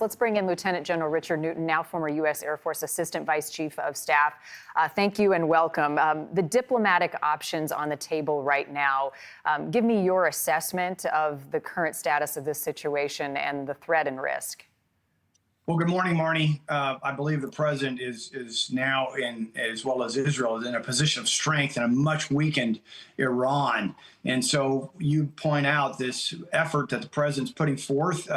Let's bring in Lieutenant General Richard Newton, now former U.S. Air Force Assistant Vice Chief of Staff. Thank you and welcome. The diplomatic options on the table right now, give me your assessment of the current status of this situation and the threat and risk. Well, good morning, Marnie. I believe the president is now in, as well as Israel, is in a position of strength in a much weakened Iran. And so you point out this effort that the president's putting forth,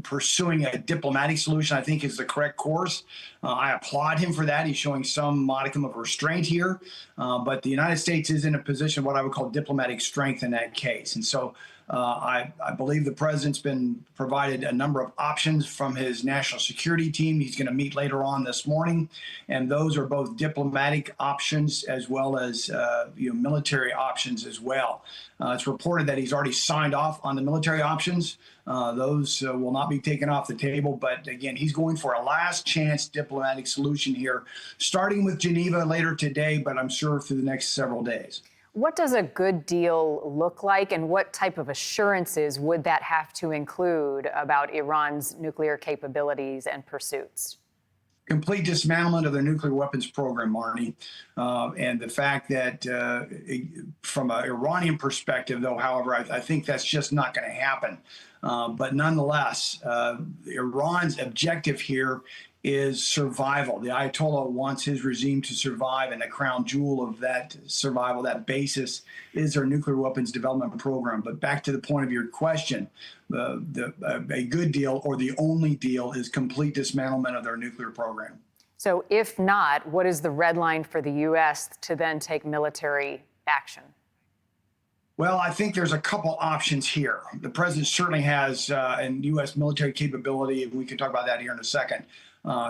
pursuing a diplomatic solution, I think is the correct course. I applaud him for that. He's showing some modicum of restraint here, but the United States is in a position of what I would call diplomatic strength in that case. And so I believe the president's been provided a number of options from his national security team. He's going to meet later on this morning, and those are both diplomatic options as well as military options as well. It's reported that he's already signed off on the military options. Those will not be taken off the table. But again, he's going for a last chance diplomatic solution here, starting with Geneva later today, but I'm sure through the next several days. What does a good deal look like, and what type of assurances would that have to include about Iran's nuclear capabilities and pursuits? Complete dismantlement of their nuclear weapons program, Marnie. And the fact that from an Iranian perspective, though, however, I think that's just not going to happen. But nonetheless, Iran's objective here is survival. The Ayatollah wants his regime to survive, and the crown jewel of that survival, that basis, is their nuclear weapons development program. But back to the point of your question, a good deal, or the only deal, is complete dismantlement of their nuclear program. So if not, what is the red line for the U.S. to then take military action? Well, I think there's a couple options here. The president certainly has an U.S. military capability, and we can talk about that here in a second,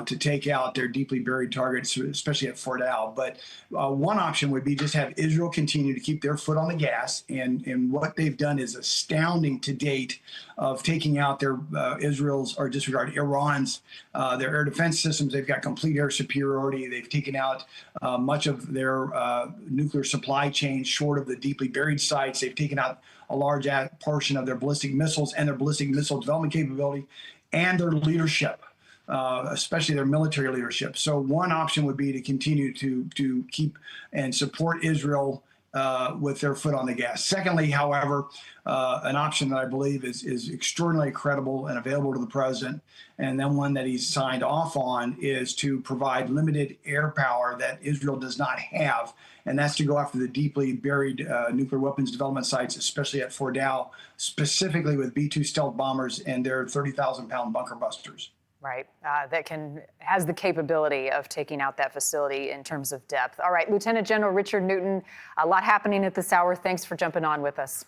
to take out their deeply buried targets, especially at Fort Al. But one option would be just have Israel continue to keep their foot on the gas. And what they've done is astounding to date, of taking out their Iran's, their air defense systems. They've got complete air superiority. They've taken out much of their nuclear supply chain short of the deeply buried sites. They've taken out a large portion of their ballistic missiles and their ballistic missile development capability and their leadership. Especially their military leadership. So one option would be to continue to keep and support Israel with their foot on the gas. Secondly, however, an option that I believe is extraordinarily credible and available to the president, and then one that he's signed off on, is to provide limited air power that Israel does not have, and that's to go after the deeply buried nuclear weapons development sites, especially at Fort Al, specifically with B-2 stealth bombers and their 30,000-pound bunker busters. Right, has the capability of taking out that facility in terms of depth. All right, Lieutenant General Richard Newton, a lot happening at this hour. Thanks for jumping on with us.